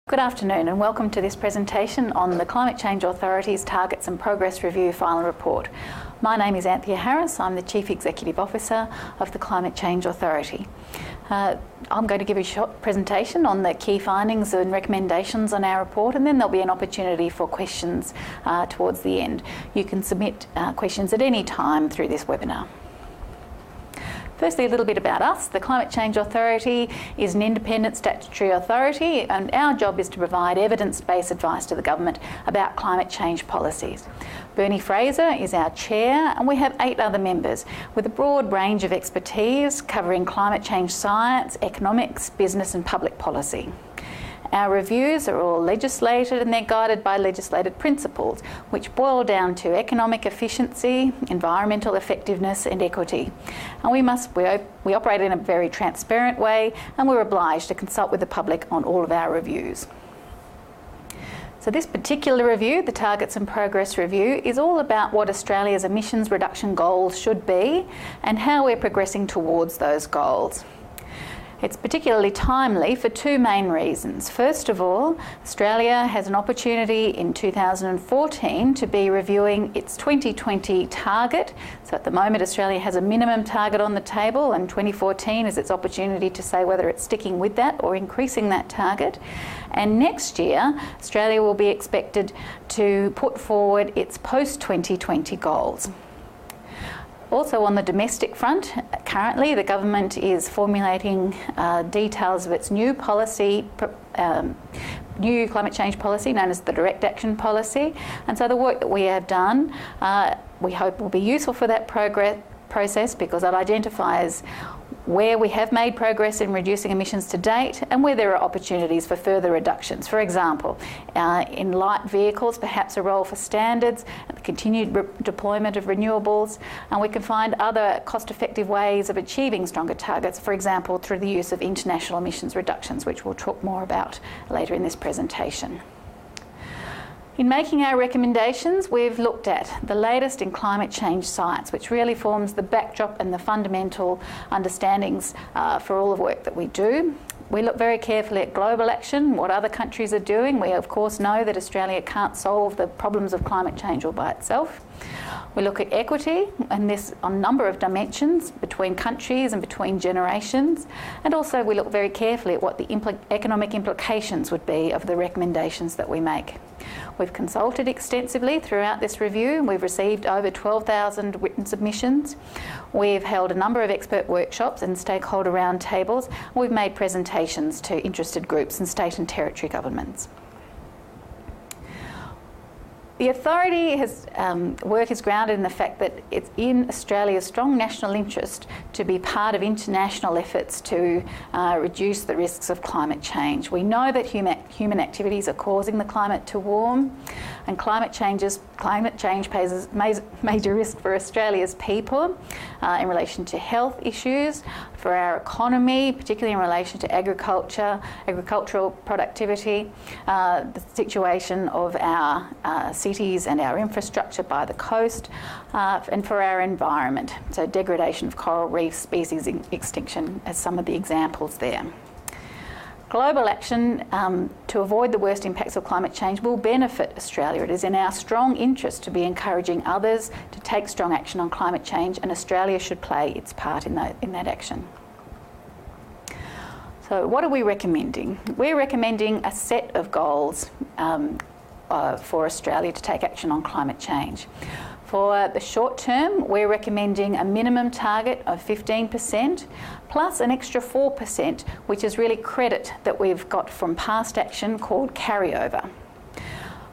Good afternoon and welcome to this presentation on the Climate Change Authority's Targets and Progress Review Final Report. My name is Anthea Harris. I'm the Chief Executive Officer of the Climate Change Authority. I'm going to give a short presentation on the key findings and recommendations on our report, and then there'll be an opportunity for questions towards the end. You can submit questions at any time through this webinar. Firstly, a little bit about us. The Climate Change Authority is an independent statutory authority, and our job is to provide evidence-based advice to the government about climate change policies. Bernie Fraser is our chair, and we have 8 other members with a broad range of expertise covering climate change science, economics, business and public policy. Our reviews are all legislated and they're guided by legislated principles, which boil down to economic efficiency, environmental effectiveness and equity. And we operate in a very transparent way, and we're obliged to consult with the public on all of our reviews. So this particular review, the Targets and Progress Review, is all about what Australia's emissions reduction goals should be and how we're progressing towards those goals. It's particularly timely for 2 main reasons. First of all, Australia has an opportunity in 2014 to be reviewing its 2020 target. So at the moment, Australia has a minimum target on the table, and 2014 is its opportunity to say whether it's sticking with that or increasing that target. And next year, Australia will be expected to put forward its post-2020 goals. Also on the domestic front, currently the government is formulating details of its new policy, new climate change policy known as the Direct Action Policy. And so the work that we have done, we hope will be useful for that process, because it identifies where we have made progress in reducing emissions to date and where there are opportunities for further reductions. For example, in light vehicles, perhaps a role for standards, and the continued deployment of renewables, and we can find other cost-effective ways of achieving stronger targets, for example, through the use of international emissions reductions, which we'll talk more about later in this presentation. In making our recommendations, we've looked at the latest in climate change science, which really forms the backdrop and the fundamental understandings for all the work that we do. We look very carefully at global action, what other countries are doing. We of course know that Australia can't solve the problems of climate change all by itself. We look at equity, and this on a number of dimensions between countries and between generations, and also we look very carefully at what the economic implications would be of the recommendations that we make. We've consulted extensively throughout this review. We've received over 12,000 written submissions. We've held a number of expert workshops and stakeholder roundtables. We've made presentations to interested groups and state and territory governments. The authority work is grounded in the fact that it's in Australia's strong national interest to be part of international efforts to reduce the risks of climate change. We know that human activities are causing the climate to warm, and climate change poses a major risk for Australia's people in relation to health issues, for our economy, particularly in relation to agriculture, agricultural productivity, the situation of our cities and our infrastructure by the coast, and for our environment. So degradation of coral reefs, species extinction as some of the examples there. Global action to avoid the worst impacts of climate change will benefit Australia. It is in our strong interest to be encouraging others to take strong action on climate change, and Australia should play its part in that action. So what are we recommending? We're recommending a set of goals for Australia to take action on climate change. For the short term, we're recommending a minimum target of 15% plus an extra 4%, which is really credit that we've got from past action called carryover.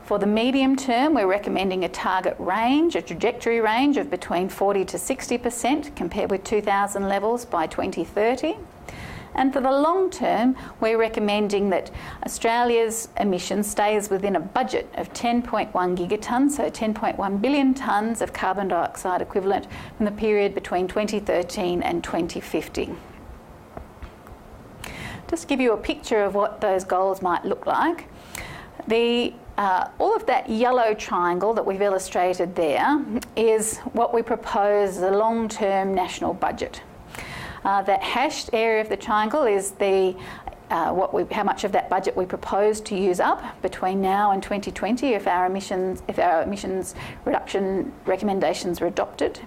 For the medium term, we're recommending a target range, a trajectory range of between 40 to 60% compared with 2000 levels by 2030. And for the long term, we're recommending that Australia's emissions stays within a budget of 10.1 gigatons, so 10.1 billion tonnes of carbon dioxide equivalent in the period between 2013 and 2050. Just to give you a picture of what those goals might look like, all of that yellow triangle that we've illustrated there is what we propose as a long-term national budget. That hashed area of the triangle is the how much of that budget we propose to use up between now and 2020 if our emissions reduction recommendations are adopted.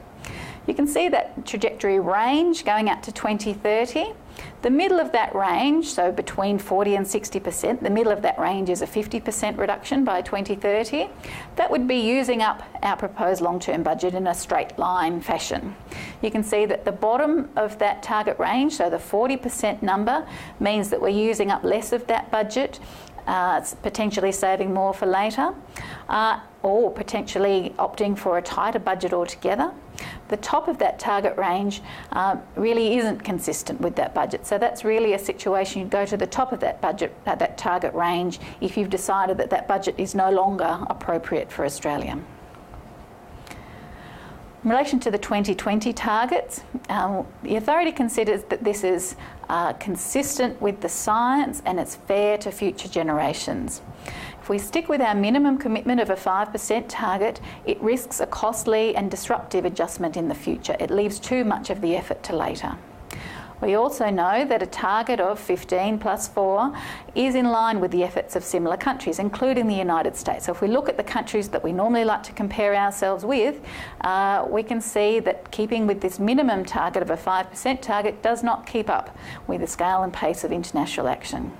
You can see that trajectory range going out to 2030. The middle of that range, so between 40 and 60%, the middle of that range is a 50% reduction by 2030. That would be using up our proposed long-term budget in a straight line fashion. You can see that the bottom of that target range, so the 40% number, means that we're using up less of that budget, potentially saving more for later, or potentially opting for a tighter budget altogether. The top of that target range really isn't consistent with that budget. So that's really a situation you'd go to the top of that budget, that target range, if you've decided that that budget is no longer appropriate for Australia. In relation to the 2020 targets, the authority considers that this is consistent with the science and it's fair to future generations. If we stick with our minimum commitment of a 5% target, it risks a costly and disruptive adjustment in the future. It leaves too much of the effort to later. We also know that a target of 15 plus 4 is in line with the efforts of similar countries, including the United States. So if we look at the countries that we normally like to compare ourselves with, we can see that keeping with this minimum target of a 5% target does not keep up with the scale and pace of international action.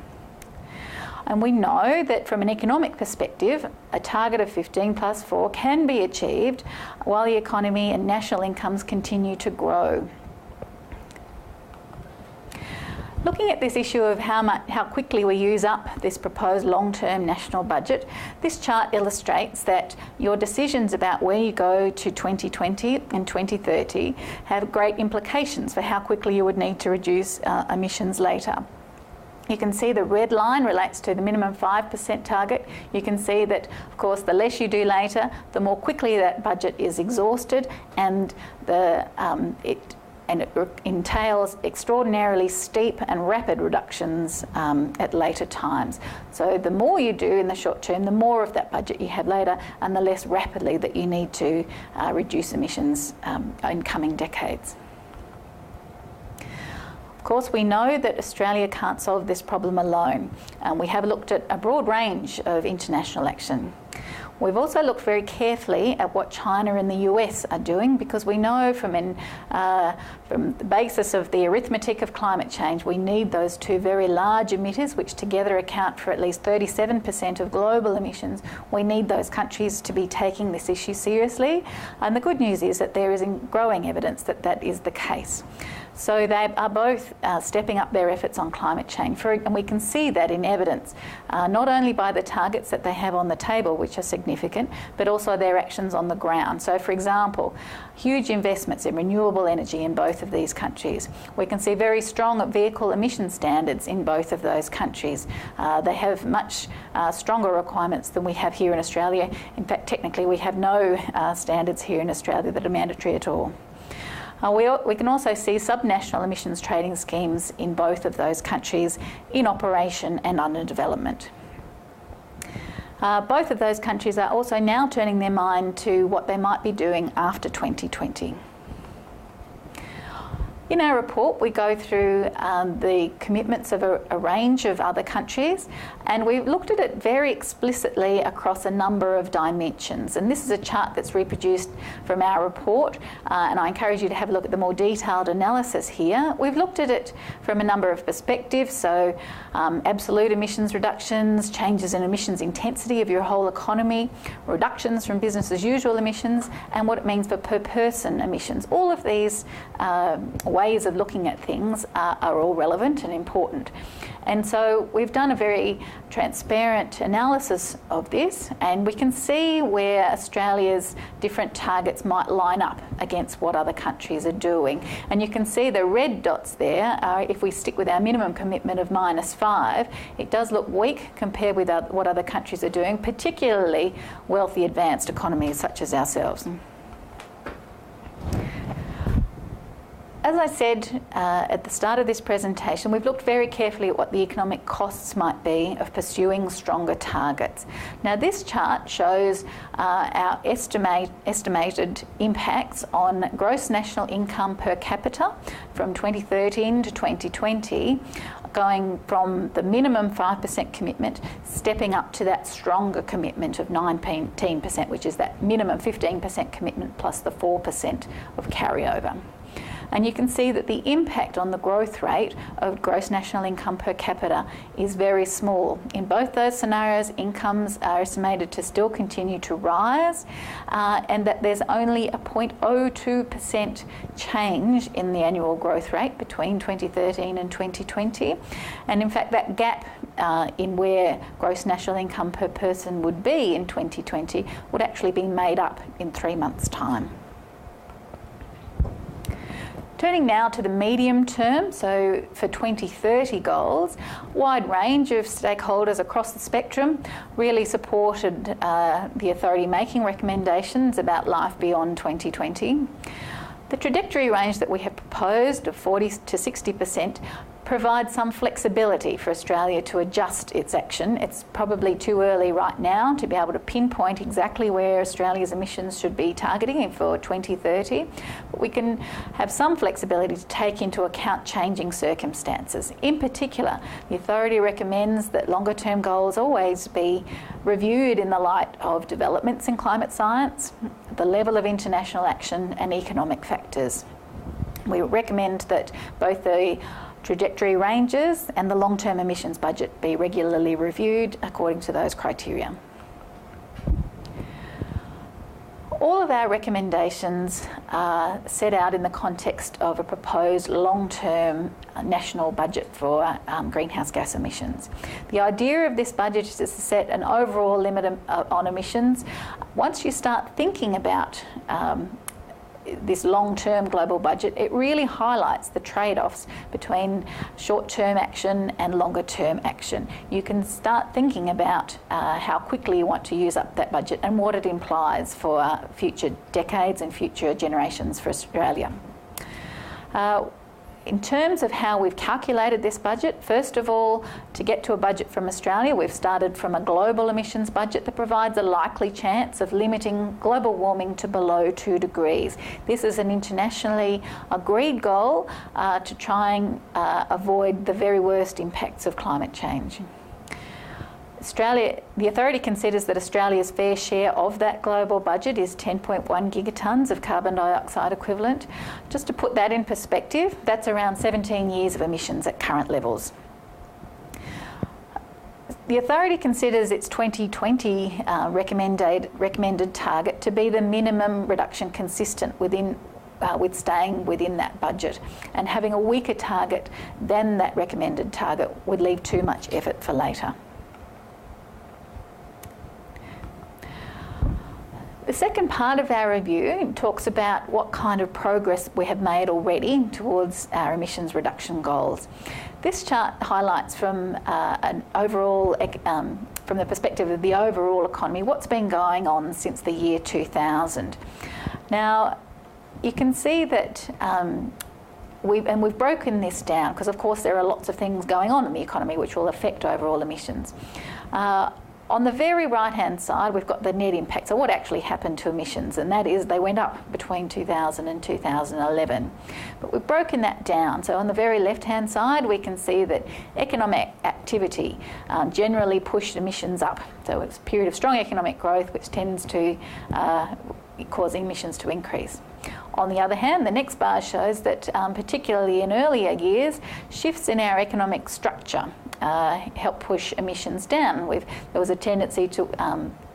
And we know that from an economic perspective, a target of 15 plus 4 can be achieved while the economy and national incomes continue to grow. Looking at this issue of how quickly we use up this proposed long-term national budget, this chart illustrates that your decisions about where you go to 2020 and 2030 have great implications for how quickly you would need to reduce emissions later. You can see the red line relates to the minimum 5% target. You can see that, of course, the less you do later, the more quickly that budget is exhausted, and it entails extraordinarily steep and rapid reductions at later times. So the more you do in the short term, the more of that budget you have later, and the less rapidly that you need to reduce emissions in coming decades. Of course, we know that Australia can't solve this problem alone. We have looked at a broad range of international action. We've also looked very carefully at what China and the US are doing, because we know from the basis of the arithmetic of climate change, we need those two very large emitters, which together account for at least 37% of global emissions. We need those countries to be taking this issue seriously. And the good news is that there is growing evidence that that is the case. So they are both stepping up their efforts on climate change, and we can see that in evidence, not only by the targets that they have on the table, which are significant, but also their actions on the ground. So, for example, huge investments in renewable energy in both of these countries. We can see very strong vehicle emission standards in both of those countries. They have much stronger requirements than we have here in Australia. In fact, technically, we have no standards here in Australia that are mandatory at all. We can also see subnational emissions trading schemes in both of those countries in operation and under development. Both of those countries are also now turning their mind to what they might be doing after 2020. In our report, we go through the commitments of a range of other countries, and we've looked at it very explicitly across a number of dimensions. And this is a chart that's reproduced from our report, and I encourage you to have a look at the more detailed analysis here. We've looked at it from a number of perspectives, so absolute emissions reductions, changes in emissions intensity of your whole economy, reductions from business as usual emissions, and what it means for per person emissions. All of these ways of looking at things are all relevant and important. And so we've done a very transparent analysis of this, and we can see where Australia's different targets might line up against what other countries are doing. And you can see the red dots there. If we stick with our minimum commitment of -5, it does look weak compared with what other countries are doing, particularly wealthy advanced economies such as ourselves. As I said at the start of this presentation, we've looked very carefully at what the economic costs might be of pursuing stronger targets. Now, this chart shows our estimated impacts on gross national income per capita from 2013 to 2020 going from the minimum 5% commitment, stepping up to that stronger commitment of 19%, which is that minimum 15% commitment plus the 4% of carryover. And you can see that the impact on the growth rate of gross national income per capita is very small. In both those scenarios, incomes are estimated to still continue to rise, and that there's only a 0.02% change in the annual growth rate between 2013 and 2020. And in fact, that gap in where gross national income per person would be in 2020 would actually be made up in 3 months' time. Turning now to the medium term, so for 2030 goals, wide range of stakeholders across the spectrum really supported the authority making recommendations about life beyond 2020. The trajectory range that we have proposed of 40 to 60% provides some flexibility for Australia to adjust its action. It's probably too early right now to be able to pinpoint exactly where Australia's emissions should be targeting for 2030, but we can have some flexibility to take into account changing circumstances. In particular, the authority recommends that longer term goals always be reviewed in the light of developments in climate science, the level of international action and economic factors. We recommend that both the trajectory ranges and the long-term emissions budget be regularly reviewed according to those criteria. All of our recommendations are set out in the context of a proposed long-term national budget for greenhouse gas emissions. The idea of this budget is to set an overall limit on emissions. Once you start thinking about this long-term global budget, it really highlights the trade-offs between short-term action and longer-term action. You can start thinking about how quickly you want to use up that budget and what it implies for future decades and future generations for Australia. In terms of how we've calculated this budget, first of all, to get to a budget from Australia, we've started from a global emissions budget that provides a likely chance of limiting global warming to below 2 degrees. This is an internationally agreed goal to try and avoid the very worst impacts of climate change. The authority considers that Australia's fair share of that global budget is 10.1 gigatons of carbon dioxide equivalent. Just to put that in perspective, that's around 17 years of emissions at current levels. The authority considers its 2020 recommended target to be the minimum reduction consistent with staying within that budget, and having a weaker target than that recommended target would leave too much effort for later. The second part of our review talks about what kind of progress we have made already towards our emissions reduction goals. This chart highlights from from the perspective of the overall economy, what's been going on since the year 2000. Now, you can see that we've broken this down because, of course, there are lots of things going on in the economy which will affect overall emissions. On the very right-hand side, we've got the net impact, so what actually happened to emissions, and that is they went up between 2000 and 2011. But we've broken that down. So on the very left-hand side, we can see that economic activity generally pushed emissions up. So it's a period of strong economic growth which tends to cause emissions to increase. On the other hand, the next bar shows that particularly in earlier years, shifts in our economic structure help push emissions down. There was a tendency to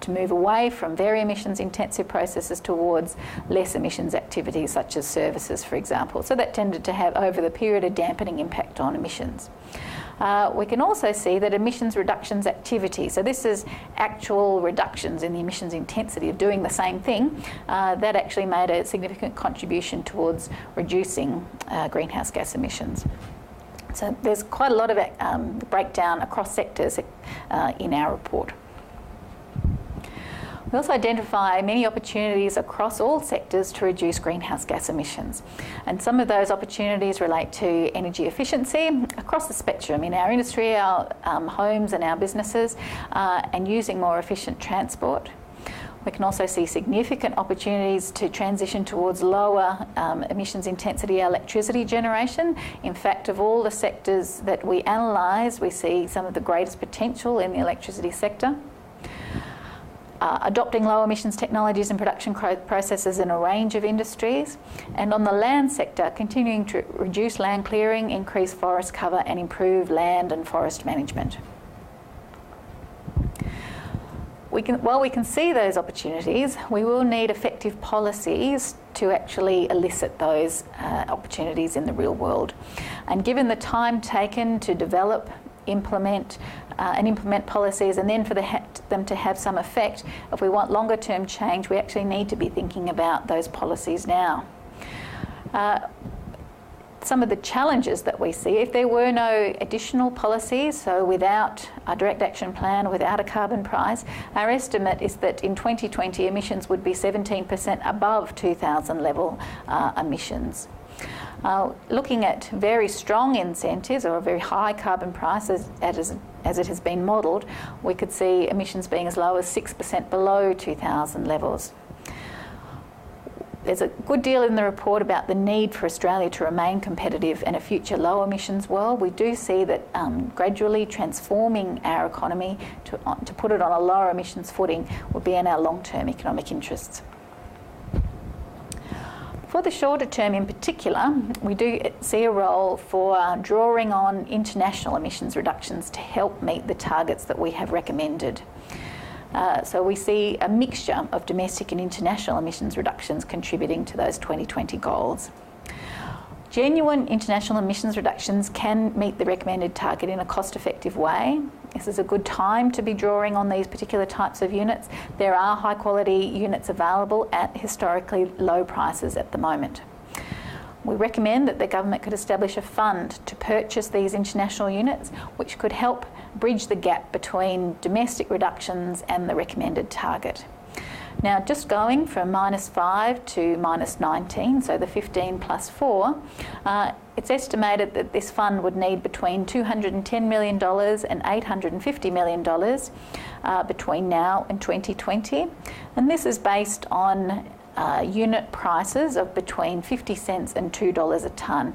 move away from very emissions intensive processes towards less emissions activities such as services, for example. So that tended to have over the period a dampening impact on emissions. We can also see that emissions reductions activity, so this is actual reductions in the emissions intensity of doing the same thing, that actually made a significant contribution towards reducing greenhouse gas emissions. So there's quite a lot of breakdown across sectors in our report. We also identify many opportunities across all sectors to reduce greenhouse gas emissions. And some of those opportunities relate to energy efficiency across the spectrum in our industry, our homes and our businesses, and using more efficient transport. We can also see significant opportunities to transition towards lower emissions intensity electricity generation. In fact, of all the sectors that we analyse, we see some of the greatest potential in the electricity sector. Adopting low emissions technologies and production processes in a range of industries, and on the land sector, continuing to reduce land clearing, increase forest cover and improve land and forest management. While we can see those opportunities, we will need effective policies to actually elicit those opportunities in the real world. And given the time taken to develop, implement policies and then for them to have some effect, if we want longer term change, we actually need to be thinking about those policies now. Some of the challenges that we see, if there were no additional policies, so without a direct action plan, without a carbon price, our estimate is that in 2020 emissions would be 17% above 2000 level emissions. Looking at very strong incentives or a very high carbon price as it has been modelled, we could see emissions being as low as 6% below 2000 levels. There's a good deal in the report about the need for Australia to remain competitive in a future low emissions world. We do see that gradually transforming our economy to put it on a lower emissions footing would be in our long-term economic interests. For the shorter term in particular, we do see a role for drawing on international emissions reductions to help meet the targets that we have recommended. So we see a mixture of domestic and international emissions reductions contributing to those 2020 goals. Genuine international emissions reductions can meet the recommended target in a cost-effective way. This is a good time to be drawing on these particular types of units. There are high-quality units available at historically low prices at the moment. We recommend that the government could establish a fund to purchase these international units, which could help bridge the gap between domestic reductions and the recommended target. Now, just going from -5 to -19, so the 15 plus 4, it's estimated that this fund would need between $210 million and $850 million between now and 2020. And this is based on unit prices of between 50 cents and $2 a tonne,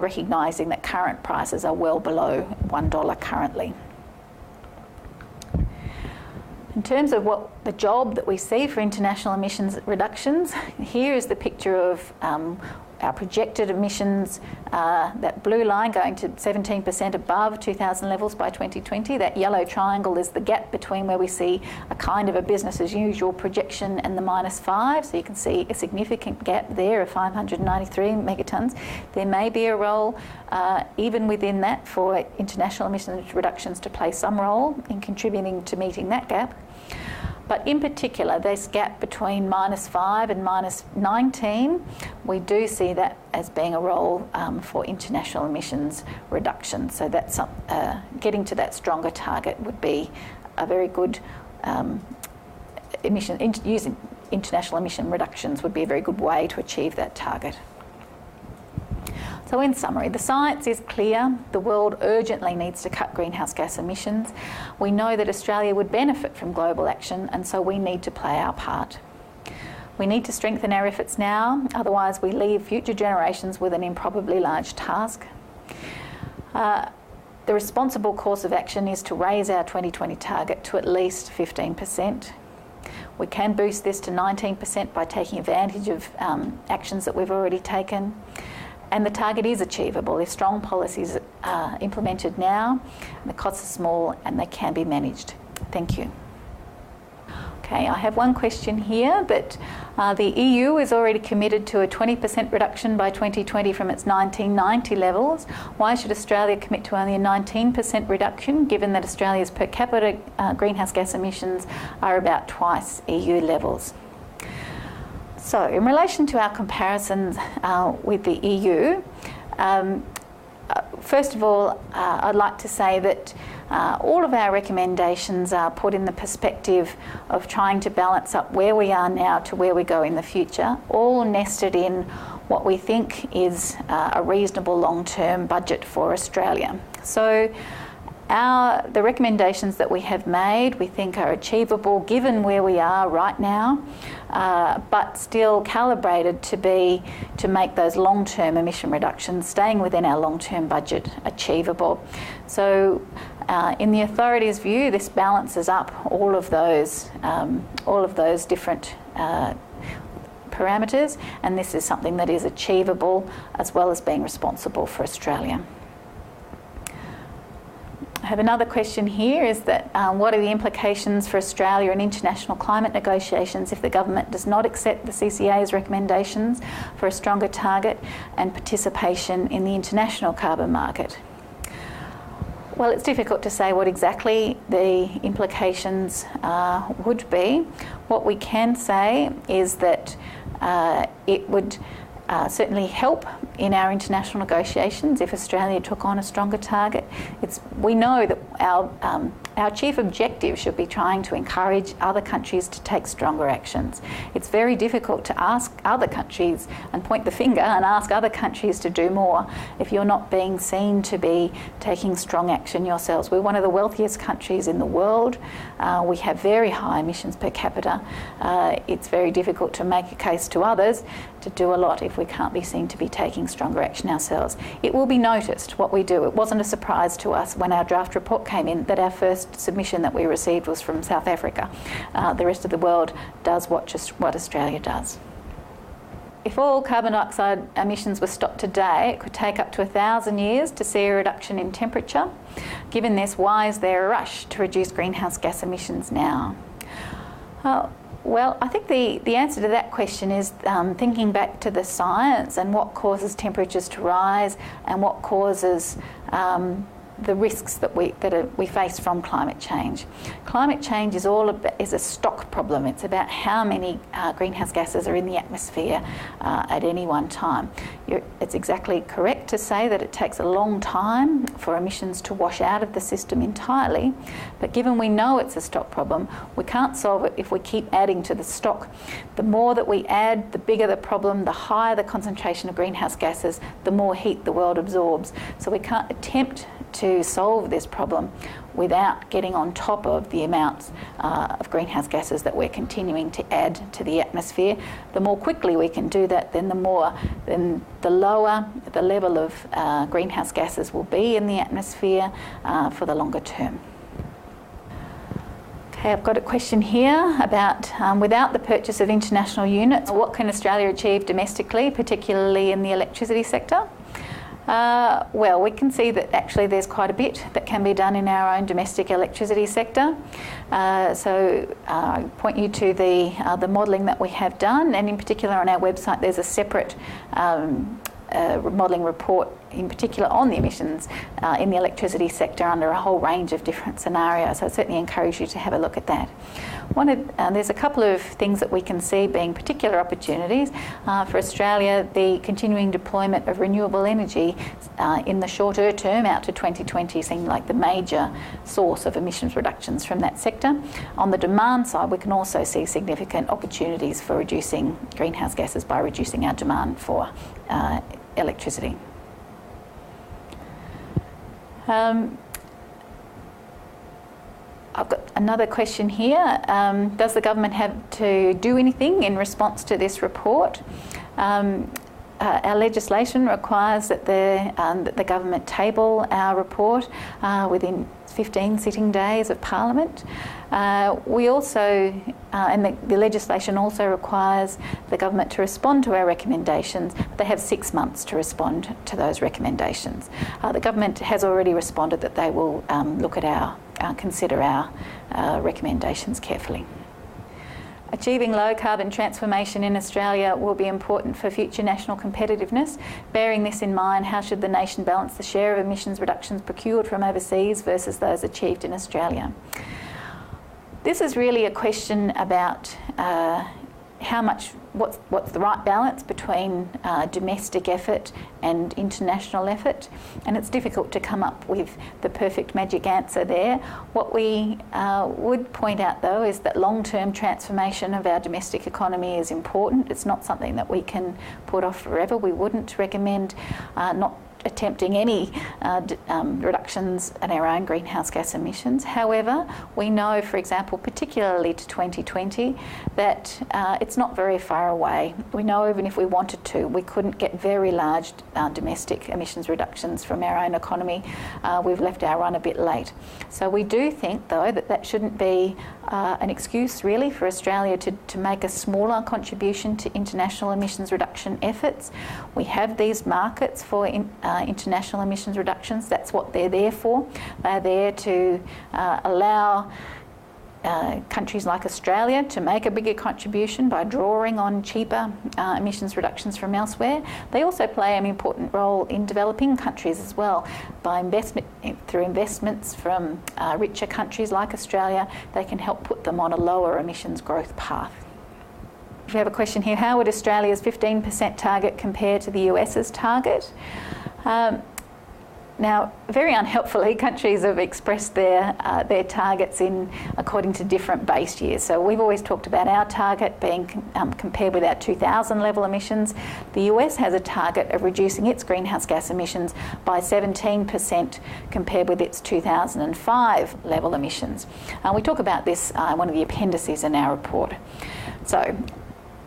recognising that current prices are well below $1 currently. In terms of what the job that we see for international emissions reductions, here is the picture of our projected emissions, that blue line going to 17% above 2000 levels by 2020. That yellow triangle is the gap between where we see a kind of a business as usual projection and the -5. So you can see a significant gap there of 593 megatonnes. There may be a role even within that for international emissions reductions to play some role in contributing to meeting that gap. But in particular, this gap between -5 and -19, we do see that as being a role for international emissions reduction. So that's getting to that stronger target would be a very good using international emission reductions would be a very good way to achieve that target. So in summary, the science is clear. The world urgently needs to cut greenhouse gas emissions. We know that Australia would benefit from global action, and so we need to play our part. We need to strengthen our efforts now, otherwise we leave future generations with an improbably large task. The responsible course of action is to raise our 2020 target to at least 15%. We can boost this to 19% by taking advantage of actions that we've already taken. And the target is achievable if strong policies are implemented now, the costs are small and they can be managed. Thank you. Okay, I have one question here that the EU is already committed to a 20% reduction by 2020 from its 1990 levels. Why should Australia commit to only a 19% reduction, given that Australia's per capita greenhouse gas emissions are about twice EU levels? So, in relation to our comparisons with the EU, first of all, I'd like to say that all of our recommendations are put in the perspective of trying to balance up where we are now to where we go in the future, all nested in what we think is a reasonable long-term budget for Australia. So, The recommendations that we have made, we think are achievable given where we are right now, but still calibrated to make those long-term emission reductions, staying within our long-term budget, achievable. So in the authority's view, this balances up all of those different parameters, and this is something that is achievable as well as being responsible for Australia. I have another question here, is that what are the implications for Australia in international climate negotiations if the government does not accept the CCA's recommendations for a stronger target and participation in the international carbon market? Well, it's difficult to say what exactly the implications would be. What we can say is that it would certainly help in our international negotiations if Australia took on a stronger target. We know that our chief objective should be trying to encourage other countries to take stronger actions. It's very difficult to ask other countries and point the finger and ask other countries to do more if you're not being seen to be taking strong action yourselves. We're one of the wealthiest countries in the world. We have very high emissions per capita. It's very difficult to make a case to others to do a lot if we can't be seen to be taking stronger action ourselves. It will be noticed what we do. It wasn't a surprise to us when our draft report came in that our first submission that we received was from South Africa. The rest of the world does what Australia does. If all carbon dioxide emissions were stopped today, it could take up to 1,000 years to see a reduction in temperature. Given this, why is there a rush to reduce greenhouse gas emissions now? Well, I think the answer to that question is thinking back to the science and what causes temperatures to rise and what causes the risks that we face from climate change. Climate change is a stock problem. It's about how many greenhouse gases are in the atmosphere at any one time. It's exactly correct to say that it takes a long time for emissions to wash out of the system entirely, but given we know it's a stock problem, we can't solve it if we keep adding to the stock. The more that we add, the bigger the problem, the higher the concentration of greenhouse gases, the more heat the world absorbs. So we can't attempt to solve this problem without getting on top of the amounts of greenhouse gases that we're continuing to add to the atmosphere. The more quickly we can do that, then the lower the level of greenhouse gases will be in the atmosphere for the longer term. Okay, I've got a question here about without the purchase of international units, what can Australia achieve domestically, particularly in the electricity sector? Well, we can see that actually there's quite a bit that can be done in our own domestic electricity sector. So I point you to the modelling that we have done, and in particular on our website there's a separate modelling report in particular on the emissions in the electricity sector under a whole range of different scenarios. So I certainly encourage you to have a look at that. There's a couple of things that we can see being particular opportunities. For Australia, the continuing deployment of renewable energy in the shorter term out to 2020 seem like the major source of emissions reductions from that sector. On the demand side, we can also see significant opportunities for reducing greenhouse gases by reducing our demand for electricity. I've got another question here. Does the government have to do anything in response to this report? Our legislation requires that the government table our report within 15 sitting days of Parliament. We also, and the legislation also requires the government to respond to our recommendations. They have 6 months to respond to those recommendations. The government has already responded that they will look at consider our recommendations carefully. Achieving low carbon transformation in Australia will be important for future national competitiveness. Bearing this in mind, how should the nation balance the share of emissions reductions procured from overseas versus those achieved in Australia? This is really a question about what's the right balance between domestic effort and international effort, and it's difficult to come up with the perfect magic answer there. What we would point out though is that long-term transformation of our domestic economy is important. It's not something that we can put off forever. We wouldn't recommend not attempting any reductions in our own greenhouse gas emissions. However, we know, for example, particularly to 2020, that it's not very far away. We know even if we wanted to, we couldn't get very large domestic emissions reductions from our own economy. We've left our run a bit late. So we do think, though, that shouldn't be an excuse really for Australia to make a smaller contribution to international emissions reduction efforts. We have these markets for international emissions reductions. That's what they're there for. They're there to allow countries like Australia to make a bigger contribution by drawing on cheaper emissions reductions from elsewhere. They also play an important role in developing countries as well. Through investments from richer countries like Australia, they can help put them on a lower emissions growth path. We have a question here: how would Australia's 15% target compare to the US's target? Now, very unhelpfully, countries have expressed their targets according to different base years. So we've always talked about our target being compared with our 2000 level emissions. The US has a target of reducing its greenhouse gas emissions by 17% compared with its 2005 level emissions. We talk about this in one of the appendices in our report. So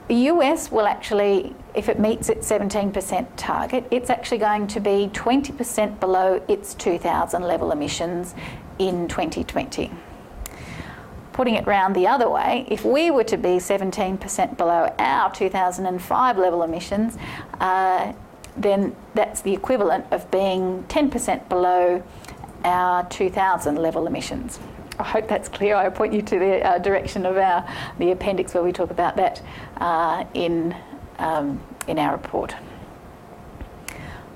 the US will actually, if it meets its 17% target, it's actually going to be 20% below its 2000 level emissions in 2020. Putting it round the other way, if we were to be 17% below our 2005 level emissions, then that's the equivalent of being 10% below our 2000 level emissions. I hope that's clear. I point you to the direction of the appendix where we talk about that in our report.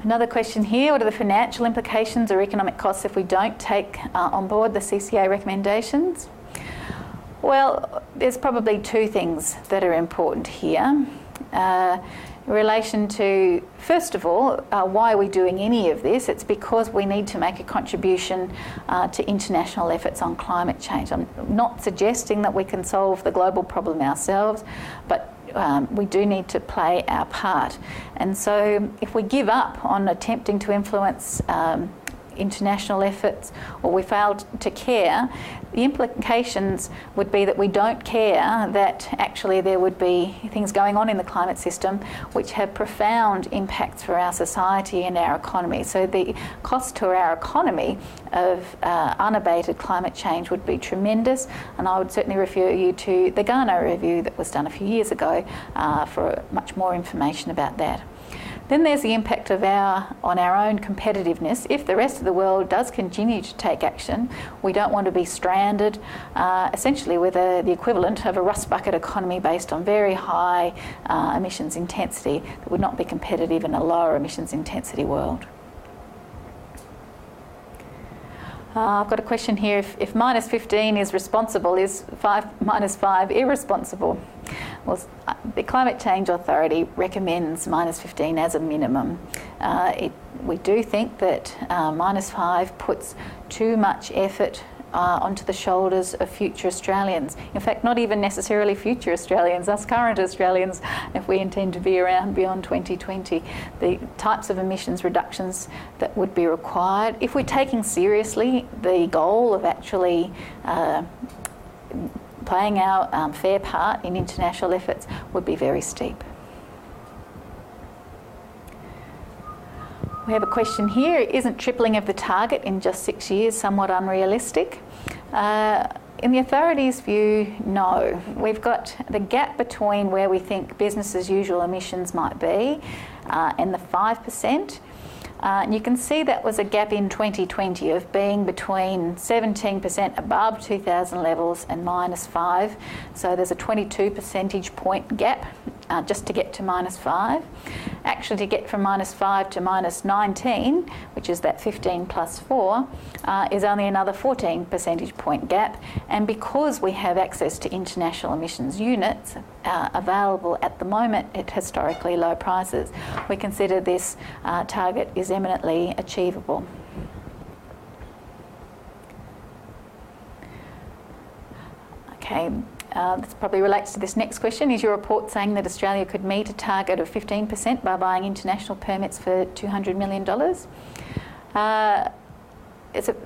Another question here: what are the financial implications or economic costs if we don't take on board the CCA recommendations? Well, there's probably two things that are important here. In relation to, first of all, why are we doing any of this? It's because we need to make a contribution to international efforts on climate change. I'm not suggesting that we can solve the global problem ourselves, but we do need to play our part. And so if we give up on attempting to influence international efforts, or we failed to care, the implications would be that we don't care that actually there would be things going on in the climate system which have profound impacts for our society and our economy. So the cost to our economy of unabated climate change would be tremendous, and I would certainly refer you to the Garnaut review that was done a few years ago for much more information about that. Then there's the impact on our own competitiveness. If the rest of the world does continue to take action, we don't want to be stranded, essentially with the equivalent of a rust bucket economy based on very high emissions intensity that would not be competitive in a lower emissions intensity world. I've got a question here: if minus 15 is responsible, is minus 5 irresponsible? Well, the Climate Change Authority recommends minus 15 as a minimum. We do think that minus 5 puts too much effort onto the shoulders of future Australians. In fact, not even necessarily future Australians, us current Australians, if we intend to be around beyond 2020. The types of emissions reductions that would be required, if we're taking seriously the goal of actually playing our fair part in international efforts, would be very steep. We have a question here: isn't tripling of the target in just 6 years somewhat unrealistic? In the authority's view, no. We've got the gap between where we think business as usual emissions might be and the 5%. And you can see that was a gap in 2020 of being between 17% above 2000 levels and minus 5. So there's a 22 percentage point gap just to get to minus 5. Actually, to get from minus 5 to minus 19, which is that 15 plus 4, is only another 14 percentage point gap. And because we have access to international emissions units available at the moment at historically low prices, we consider this target is eminently achievable. Okay. this probably relates to this next question. Is your report saying that Australia could meet a target of 15% by buying international permits for $200 million?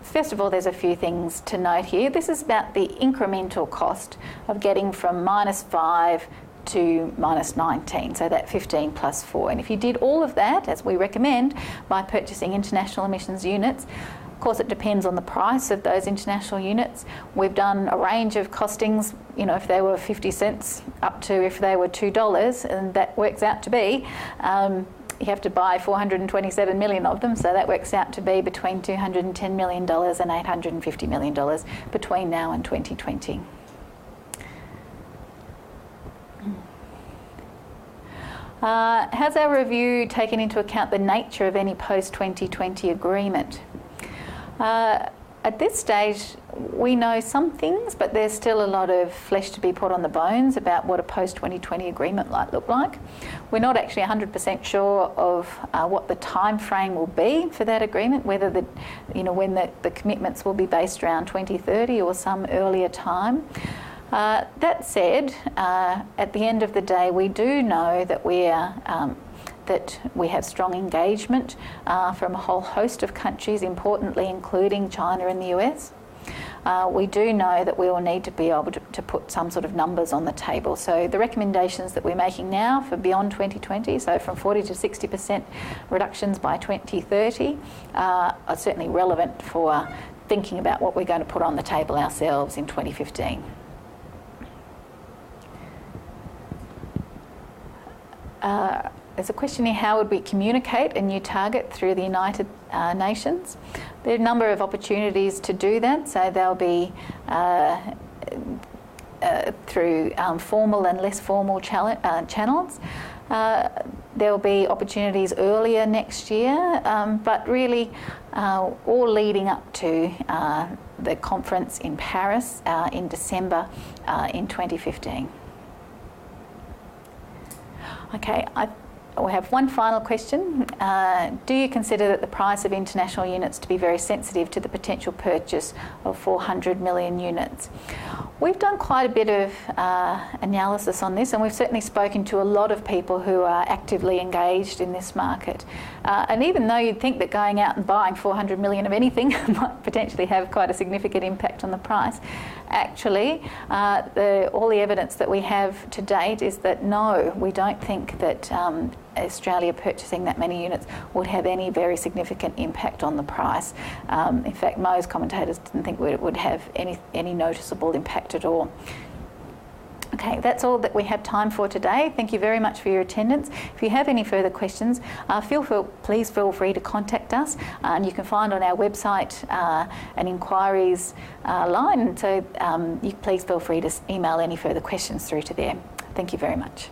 First of all, there's a few things to note here. This is about the incremental cost of getting from -5 to -19, so that 15 plus 4. And if you did all of that, as we recommend, by purchasing international emissions units, of course it depends on the price of those international units. We've done a range of costings, you know, if they were 50 cents up to if they were $2, and that works out to be, you have to buy 427 million of them, so that works out to be between $210 million and $850 million between now and 2020. Has our review taken into account the nature of any post-2020 agreement? At this stage, we know some things, but there's still a lot of flesh to be put on the bones about what a post-2020 agreement might look like. We're not actually 100% sure of what the time frame will be for that agreement, whether when the commitments will be based around 2030 or some earlier time. That said, at the end of the day, we do know that we have strong engagement from a whole host of countries, importantly including China and the US. We do know that we will need to be able to put some sort of numbers on the table. So the recommendations that we're making now for beyond 2020, so from 40 to 60% reductions by 2030, are certainly relevant for thinking about what we're going to put on the table ourselves in 2015. There's a question here, how would we communicate a new target through the United Nations? There are a number of opportunities to do that, so there'll be through formal and less formal channels. There'll be opportunities earlier next year, but really all leading up to the conference in Paris in December in 2015. Okay, we have one final question. Do you consider that the price of international units to be very sensitive to the potential purchase of 400 million units? We've done quite a bit of analysis on this, and we've certainly spoken to a lot of people who are actively engaged in this market. And even though you'd think that going out and buying 400 million of anything might potentially have quite a significant impact on the price, actually, all the evidence that we have to date is that no, we don't think that Australia purchasing that many units would have any very significant impact on the price. In fact, most commentators didn't think it would have any noticeable impact at all. Okay, that's all that we have time for today. Thank you very much for your attendance. If you have any further questions, please feel free to contact us. And you can find on our website an inquiries line. So please feel free to email any further questions through to there. Thank you very much.